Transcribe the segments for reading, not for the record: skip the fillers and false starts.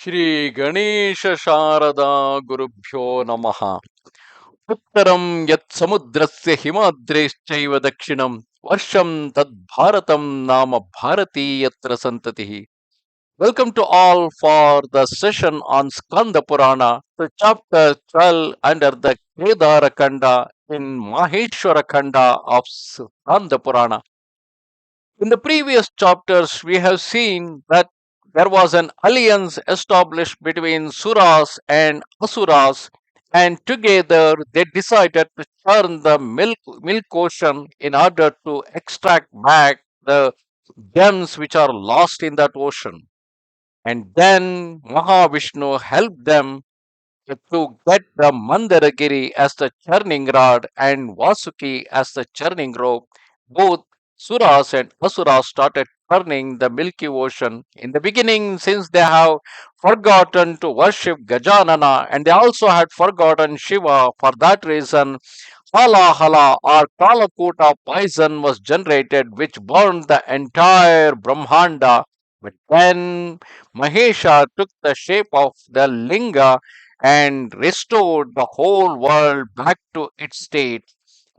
Shri Ganesha Sharada Gurubhyo Namaha. Uttaram Yat Samudrasya Himadreschaiva Dakshinam Varsham Tad Bharatam Nama Bharati Yatra Santatihi. Welcome to all for the session on Skanda Purana, the chapter 12 under the Kedar Khanda in Maheshwara Khanda of Skanda Purana. In the previous chapters, we have seen that there was an alliance established between Suras and Asuras, and together they decided to churn the milk ocean in order to extract back the gems which are lost in that ocean. And then Mahavishnu helped them to get the Mandaragiri as the churning rod and Vasuki as the churning rope. Both Suras and Asuras started churning the Milky Ocean. In the beginning, since they have forgotten to worship Gajanana and they also had forgotten Shiva, for that reason, Halahala or Kalakuta poison was generated, which burned the entire Brahmanda. But then Mahesha took the shape of the Linga and restored the whole world back to its state.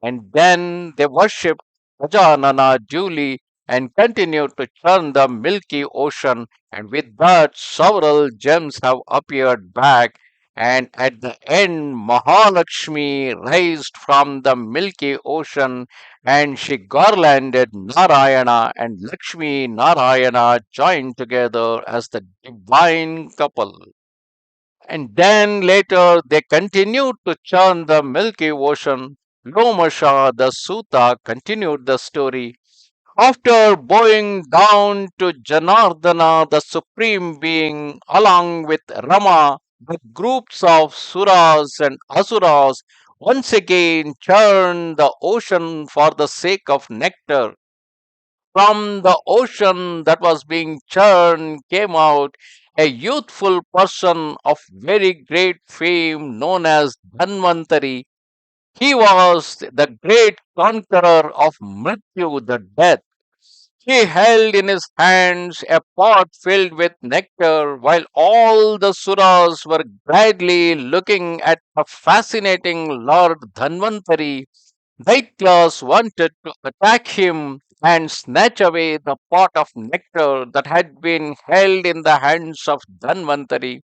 And then they worshipped Gajanana duly and continued to churn the milky ocean. And with that, several gems have appeared back. And at the end, Mahalakshmi raised from the milky ocean and she garlanded Narayana, and Lakshmi Narayana joined together as the divine couple. And then later they continued to churn the Milky Ocean. Lomasha the Suta continued the story. After bowing down to Janardana, the Supreme Being, along with Rama, the groups of Suras and Asuras once again churned the ocean for the sake of nectar. From the ocean that was being churned came out a youthful person of very great fame known as Dhanvantari. He was the great conqueror of Mrityu, the death. He held in his hands a pot filled with nectar, while all the suras were gladly looking at the fascinating Lord Dhanvantari. Daithyas wanted to attack him and snatch away the pot of nectar that had been held in the hands of Dhanvantari.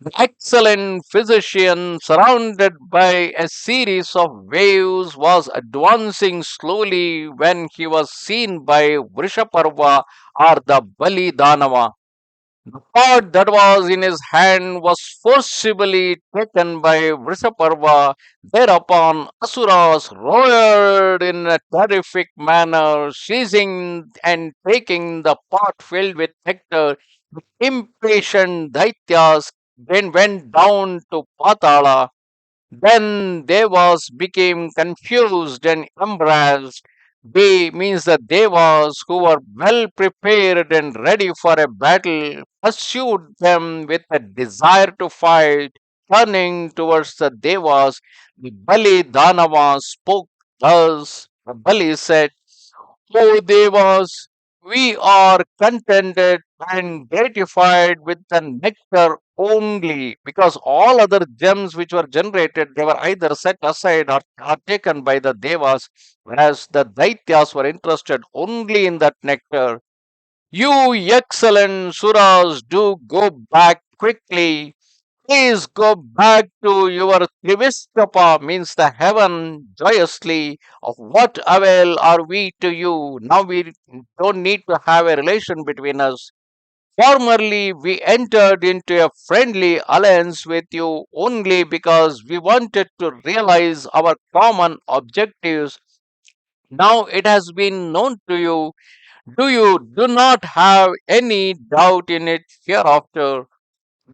The excellent physician, surrounded by a series of waves, was advancing slowly when he was seen by Vrishaparva or the Bali Danava. The pot that was in his hand was forcibly taken by Vrishaparva. Thereupon, Asuras roared in a terrific manner, seizing and taking the pot filled with nectar. The impatient Daityas then went down to Patala. Then Devas became confused and embarrassed. They means the Devas, who were well prepared and ready for a battle, pursued them with a desire to fight. Turning towards the Devas, the Bali Danava spoke thus. The Bali said, O Devas, we are contented and gratified with the nectar only, because all other gems which were generated, they were either set aside or taken by the Devas, whereas the Daityas were interested only in that nectar. You excellent Suras, do go back quickly. Please go back to your Trivistapa, means the heaven, joyously. Of what avail are we to you? Now we don't need to have a relation between us. Formerly, we entered into a friendly alliance with you only because we wanted to realize our common objectives. Now it has been known to you. Do not have any doubt in it hereafter.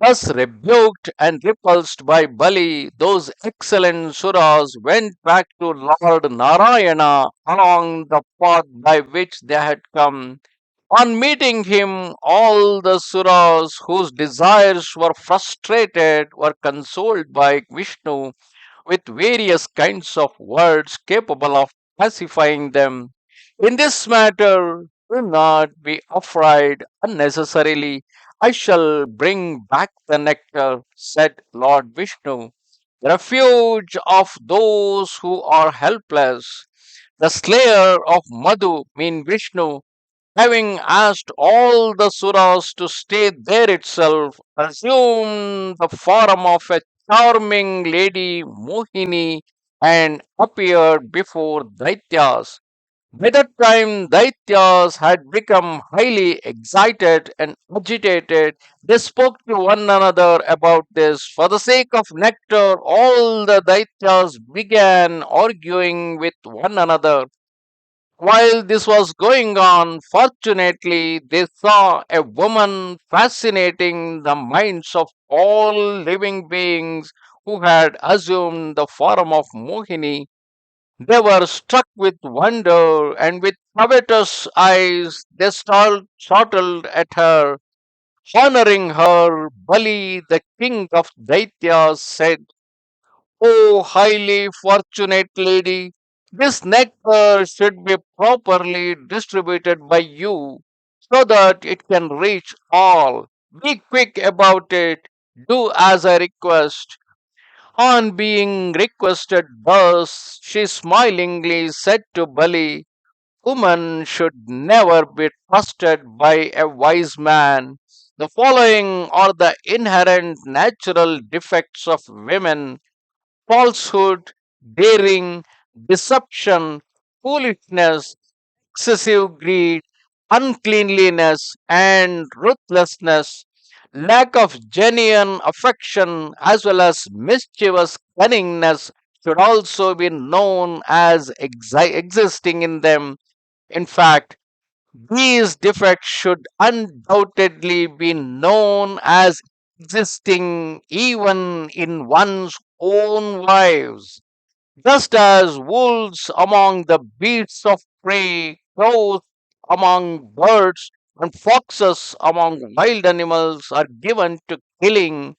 Thus rebuked and repulsed by Bali, those excellent suras went back to Lord Narayana along the path by which they had come. On meeting him, all the suras whose desires were frustrated were consoled by Vishnu with various kinds of words capable of pacifying them. In this matter, do not be afraid unnecessarily. I shall bring back the nectar, said Lord Vishnu, refuge of those who are helpless. The slayer of Madhu, mean Vishnu, having asked all the suras to stay there itself, assumed the form of a charming lady Mohini and appeared before Daityas. By that time, Daityas had become highly excited and agitated. They spoke to one another about this. For the sake of nectar, all the Daityas began arguing with one another. While this was going on, fortunately, they saw a woman fascinating the minds of all living beings who had assumed the form of Mohini. They were struck with wonder, and with covetous eyes they startled at her. Honoring her, Bali, the king of Daityas, said, "O highly fortunate lady, this nectar should be properly distributed by you so that it can reach all. Be quick about it. Do as I request." On being requested thus, she smilingly said to Bali, "Woman should never be trusted by a wise man. The following are the inherent natural defects of women: falsehood, daring, deception, foolishness, excessive greed, uncleanliness, and ruthlessness, lack of genuine affection, as well as mischievous cunningness should also be known as existing in them. In fact, these defects should undoubtedly be known as existing even in one's own wives. Just as wolves among the beasts of prey, crows among birds, and foxes among wild animals are given to killing,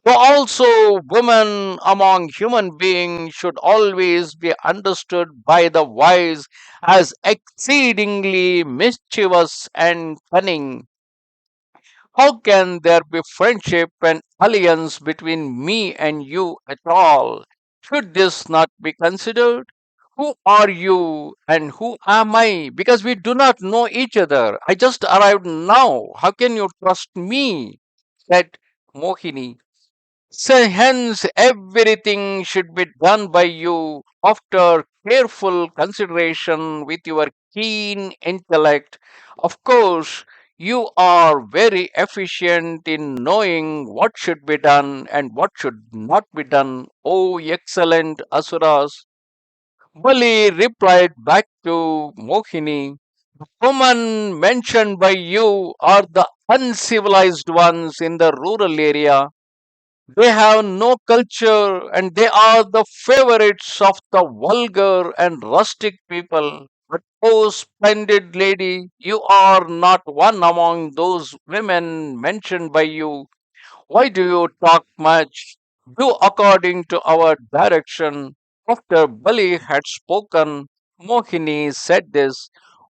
so also women among human beings should always be understood by the wise as exceedingly mischievous and cunning. How can there be friendship and alliance between me and you at all? Should this not be considered? Who are you and who am I? Because we do not know each other. I just arrived now. How can you trust me? Said Mohini. So hence everything should be done by you after careful consideration with your keen intellect. Of course, you are very efficient in knowing what should be done and what should not be done, O excellent Asuras. Bali replied back to Mohini, "Women mentioned by you are the uncivilized ones in the rural area. They have no culture and they are the favorites of the vulgar and rustic people. But, oh splendid lady, you are not one among those women mentioned by you. Why do you talk much? Do according to our direction." After Bali had spoken, Mohini said this,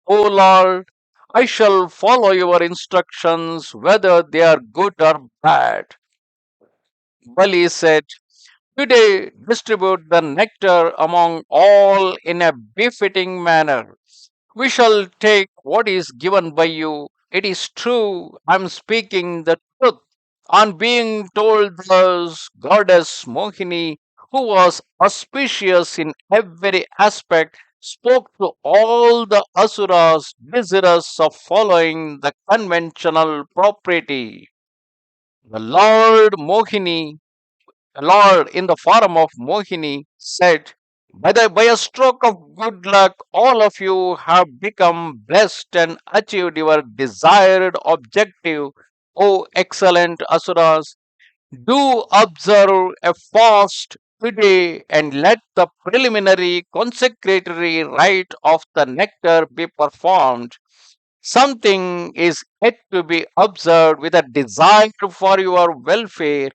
"O Lord, I shall follow your instructions whether they are good or bad." Bali said, "Today distribute the nectar among all in a befitting manner. We shall take what is given by you. It is true, I am speaking the truth." On being told thus, Goddess Mohini, who was auspicious in every aspect, spoke to all the asuras desirous of following the conventional propriety. The Lord in the form of Mohini said, by a stroke of good luck, all of you have become blessed and achieved your desired objective, O excellent Asuras. Do observe a fast today and let the preliminary consecratory rite of the nectar be performed. Something is yet to be observed with a desire for your welfare.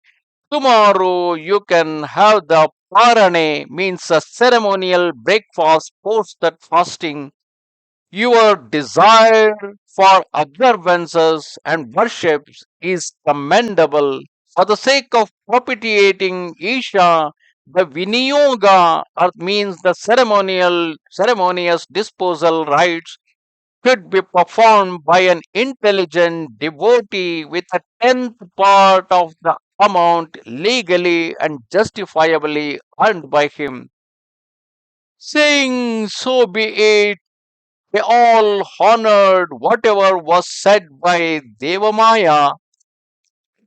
Tomorrow you can have the parane, means a ceremonial breakfast post that fasting. Your desire for observances and worships is commendable. For the sake of propitiating Isha, the Vinyoga, or means the ceremonious disposal rites, should be performed by an intelligent devotee with a tenth part of the amount legally and justifiably earned by him. Saying, so be it, they all honored whatever was said by Devamaya,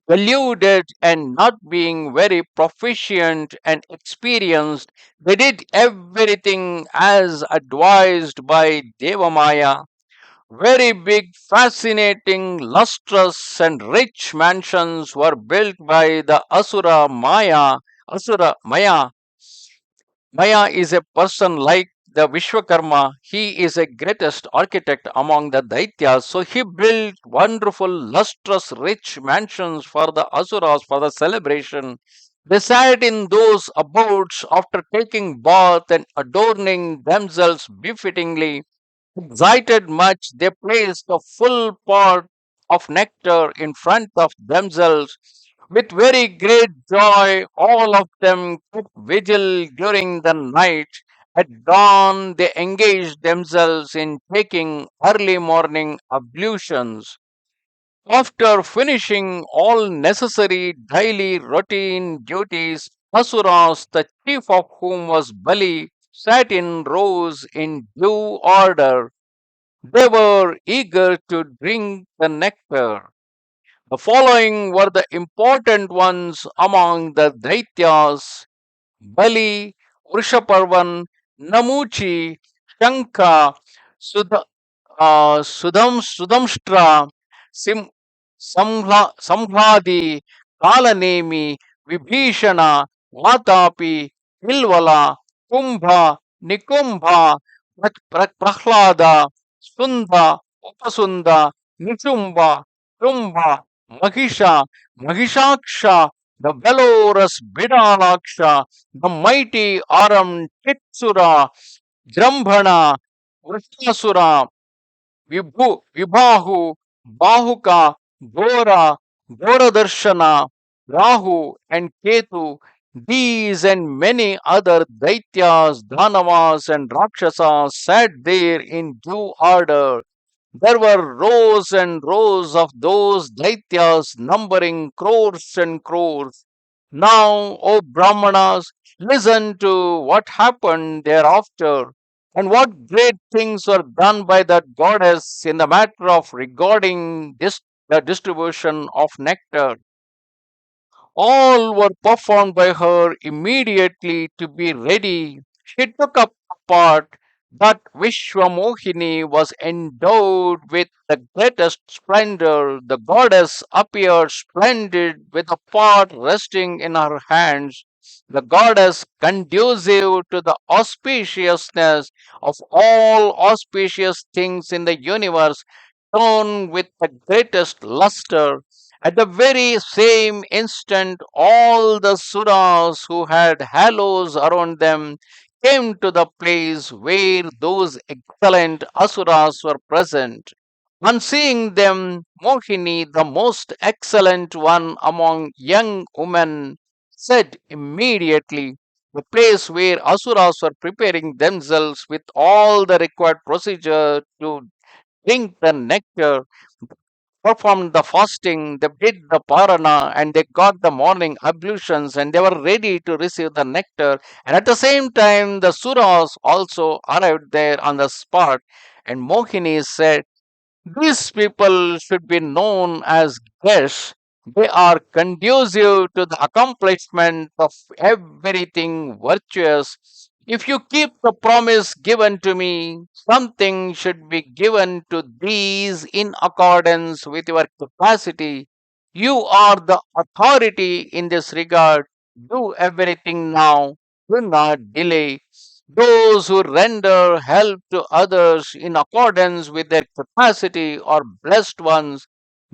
valued and not being very proficient and experienced, they did everything as advised by Devamaya. Very big, fascinating, lustrous, and rich mansions were built by the Asura Maya. Maya is a person like the Vishwakarma. He is a greatest architect among the Daityas. So he built wonderful, lustrous, rich mansions for the Asuras for the celebration. They sat in those abodes after taking bath and adorning themselves befittingly. Excited much, they placed a full pot of nectar in front of themselves. With very great joy, all of them kept vigil during the night. At dawn, they engaged themselves in taking early morning ablutions. After finishing all necessary daily routine duties, Asuras, the chief of whom was Bali, sat in rows in due order. They were eager to drink the nectar. The following were the important ones among the Daityas: Bali, Vrishaparvan, Namuchi, Shanka, Sudamshtra, Sim, Samhladi, Kalanemi, Vibhishana, Vatapi, Ilvala, Kumbha, Nikumbha, Prahlada, Sunda, Upasunda, Nishumba, Kumbha, Mahisha, Mahishaksha, the valorous Bidalaksha, the mighty Aram Chitsura, Jambhana, Vrishasura, Vibhahu, Bahuka, Gora, Goradarshana, Rahu, and Ketu, these and many other Daityas, Dhanavas, and Rakshasas sat there in due order. There were rows and rows of those Daityas numbering crores and crores. Now, O Brahmanas, listen to what happened thereafter, and what great things were done by that goddess in the matter of regarding the distribution of nectar. All were performed by her immediately to be ready. She took up a part that Mohini was endowed with the greatest splendor. The goddess appeared splendid with a pot resting in her hands. The goddess, conducive to the auspiciousness of all auspicious things in the universe, shone with the greatest luster. At the very same instant, all the Suras who had halos around them came to the place where those excellent Asuras were present. On seeing them, Mohini, the most excellent one among young women, said immediately, the place where Asuras were preparing themselves with all the required procedure to drink the nectar, performed the fasting, they did the parana, and they got the morning ablutions, and they were ready to receive the nectar. And at the same time, the Suras also arrived there on the spot. And Mohini said, these people should be known as guests. They are conducive to the accomplishment of everything virtuous. If you keep the promise given to me, something should be given to these in accordance with your capacity. You are the authority in this regard. Do everything now. Do not delay. Those who render help to others in accordance with their capacity are blessed ones.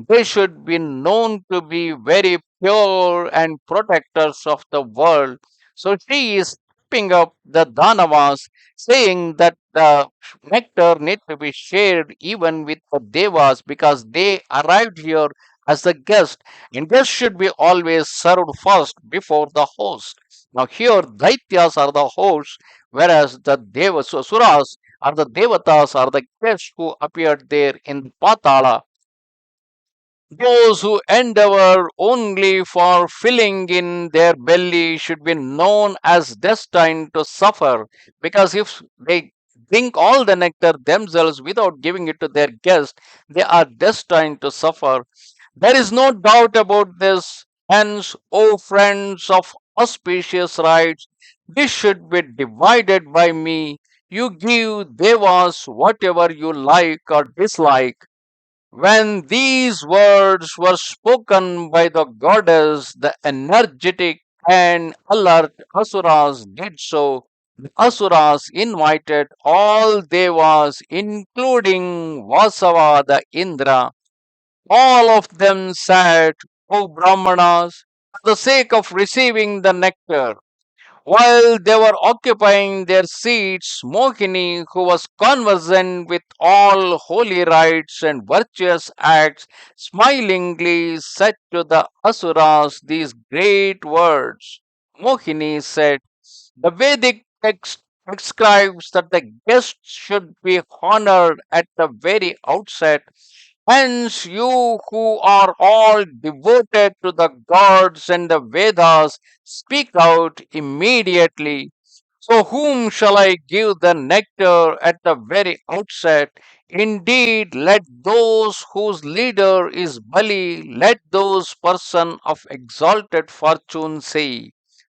They should be known to be very pure and protectors of the world. So she is tripping up the Danavas, saying that the nectar need to be shared even with the Devas because they arrived here as the guest, and guests should be always served first before the host. Now here, Daityas are the hosts, whereas the Devas, Suras, are the Devatas, are the guests who appeared there in Patala. Those who endeavor only for filling in their belly should be known as destined to suffer, because if they drink all the nectar themselves without giving it to their guest, they are destined to suffer. There is no doubt about this. Hence, O friends of auspicious rites, this should be divided by me. You give Devas whatever you like or dislike. When these words were spoken by the goddess, the energetic and alert Asuras did so. The Asuras invited all Devas, including Vasava the Indra. All of them said, O Brahmanas, for the sake of receiving the nectar. While they were occupying their seats, Mohini, who was conversant with all holy rites and virtuous acts, smilingly said to the Asuras these great words. Mohini said, the Vedic text prescribes that the guests should be honored at the very outset. Hence, you who are all devoted to the gods and the Vedas, speak out immediately. So, whom shall I give the nectar at the very outset? Indeed, let those whose leader is Bali, let those person of exalted fortune say.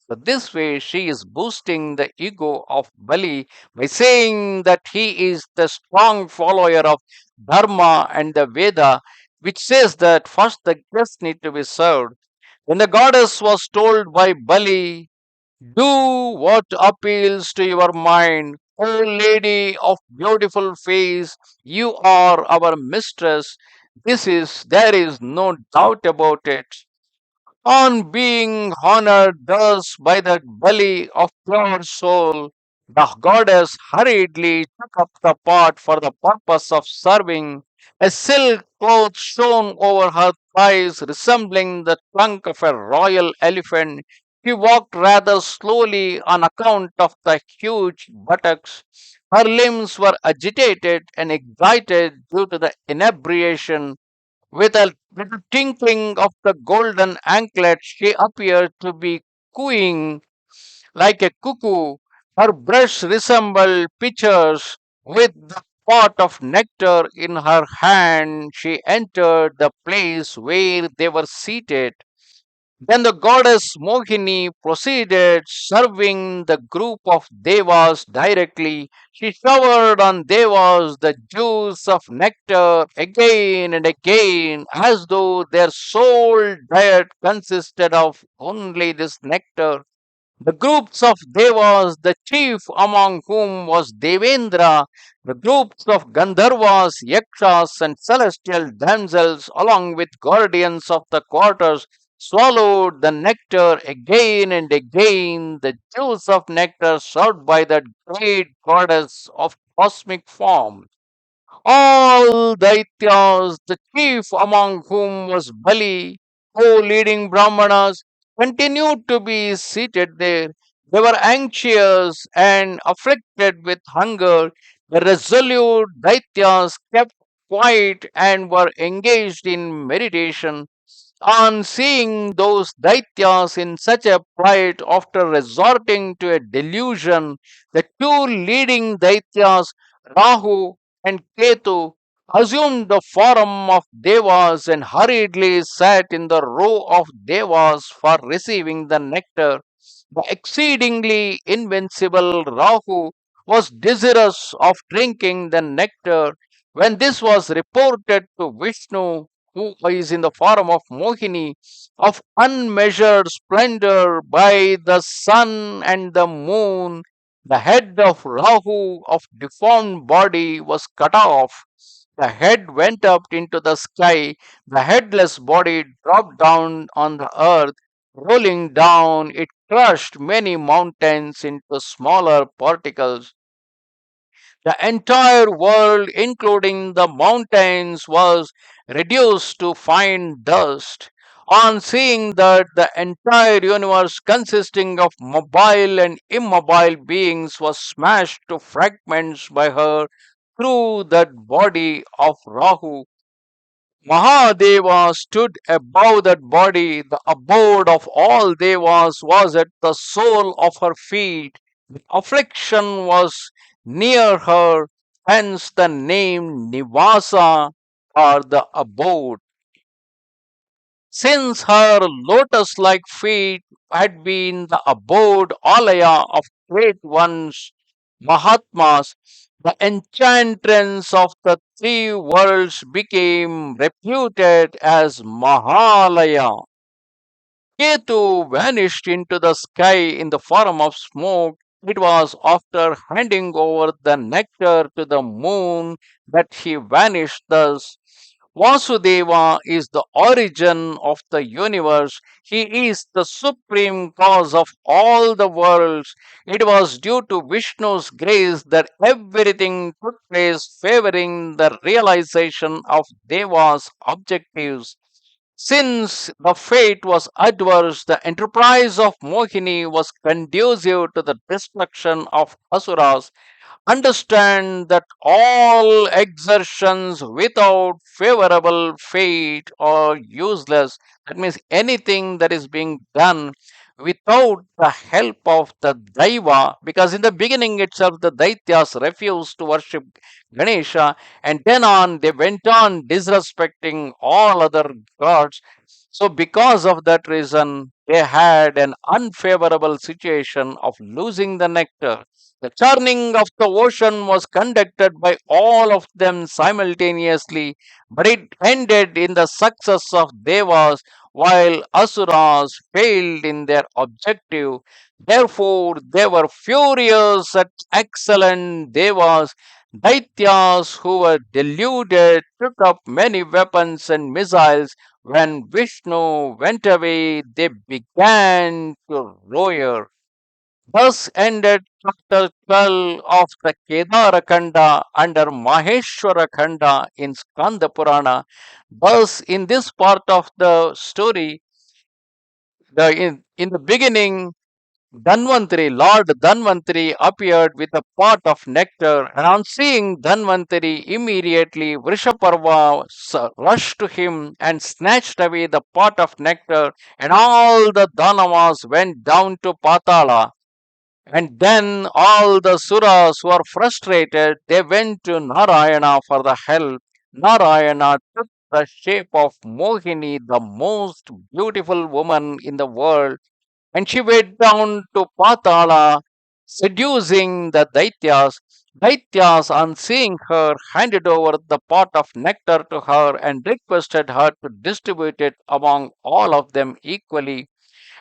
So, this way, she is boosting the ego of Bali by saying that he is the strong follower of Dharma and the Veda, which says that first the guests need to be served. When the goddess was told by Bali, do what appeals to your mind, O lady of beautiful face, you are our mistress. There is no doubt about it. On being honored thus by the Bali of pure soul, the goddess hurriedly took up the pot for the purpose of serving. A silk cloth shone over her thighs, resembling the trunk of a royal elephant. She walked rather slowly on account of the huge buttocks. Her limbs were agitated and excited due to the inebriation. With a tinkling of the golden anklet, she appeared to be cooing like a cuckoo. Her breasts resembled pitchers. With the pot of nectar in her hand, she entered the place where they were seated. Then the goddess Mohini proceeded, serving the group of Devas directly. She showered on Devas the juice of nectar again and again, as though their sole diet consisted of only this nectar. The groups of Devas, the chief among whom was Devendra, the groups of Gandharvas, Yakshas, and celestial damsels, along with guardians of the quarters, swallowed the nectar again and again, the juice of nectar served by that great goddess of cosmic form. All Daityas, the chief among whom was Bali, co-leading Brahmanas, continued to be seated there. They were anxious and afflicted with hunger. The resolute Daityas kept quiet and were engaged in meditation. On seeing those Daityas in such a plight after resorting to a delusion, the two leading Daityas, Rahu and Ketu, assumed the form of Devas and hurriedly sat in the row of Devas for receiving the nectar. The exceedingly invincible Rahu was desirous of drinking the nectar. When this was reported to Vishnu, who is in the form of Mohini, of unmeasured splendor by the sun and the moon, the head of Rahu of deformed body was cut off. The head went up into the sky, the headless body dropped down on the earth. Rolling down, it crushed many mountains into smaller particles. The entire world, including the mountains, was reduced to fine dust. On seeing that the entire universe, consisting of mobile and immobile beings, was smashed to fragments by her through that body of Rahu, Mahadeva stood above that body. The abode of all devas was at the sole of her feet. The affliction was near her, hence the name Nivasa, or the abode. Since her lotus like feet had been the abode alaya of great ones, Mahatmas, the enchantress of the three worlds became reputed as Mahalaya. Ketu vanished into the sky in the form of smoke. It was after handing over the nectar to the moon that he vanished thus. Vasudeva is the origin of the universe. He is the supreme cause of all the worlds. It was due to Vishnu's grace that everything took place, favoring the realization of Deva's objectives. Since the fate was adverse, the enterprise of Mohini was conducive to the destruction of Asuras. Understand that all exertions without favorable fate are useless. That means anything that is being done without the help of the Daiva, because in the beginning itself the Daityas refused to worship Ganesha, and then on they went on disrespecting all other gods. So, because of that reason, they had an unfavorable situation of losing the nectar. The churning of the ocean was conducted by all of them simultaneously, but it ended in the success of Devas, while Asuras failed in their objective. Therefore, they were furious at excellent Devas. Daityas who were deluded took up many weapons and missiles. When Vishnu went away, they began to roar. Thus ended chapter 12 of the Kedar Khanda under Maheshwara Khanda in Skanda Purana. Thus, in this part of the story, in the beginning, Lord Dhanvantari appeared with a pot of nectar, and on seeing Dhanvantari, immediately Vrishaparva rushed to him and snatched away the pot of nectar, and all the Danavas went down to Patala. And then all the Suras were frustrated. They went to Narayana for the help. Narayana took the shape of Mohini, the most beautiful woman in the world, and she went down to Patala, seducing the Daityas. Daityas, on seeing her, handed over the pot of nectar to her and requested her to distribute it among all of them equally.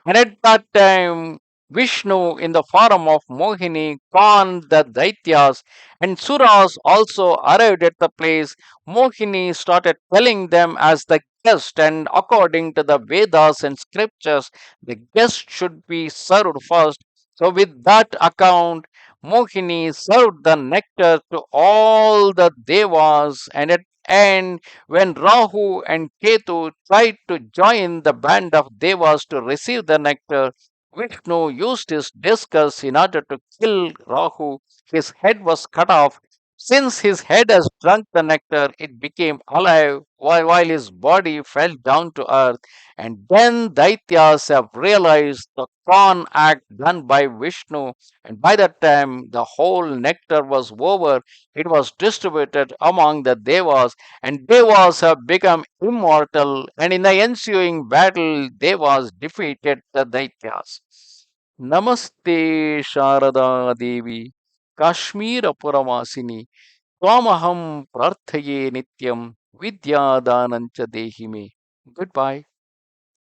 And at that time, Vishnu, in the form of Mohini, conned the Daityas, and Suras also arrived at the place. Mohini started telling them as the guest, and according to the Vedas and scriptures, the guest should be served first. So, with that account, Mohini served the nectar to all the Devas, and at end, when Rahu and Ketu tried to join the band of Devas to receive the nectar, Vishnu used his discus in order to kill Rahu. His head was cut off. Since his head has drunk the nectar, it became alive while his body fell down to earth. And then Daityas have realized the con act done by Vishnu, and by that time the whole nectar was over. It was distributed among the Devas, and Devas have become immortal, and in the ensuing battle, Devas defeated the Daityas. Namaste Sharada Devi, Kashmira Puravasini, Twamaham Prarthaye Nityam, Vidya Danancha Dehime. Goodbye.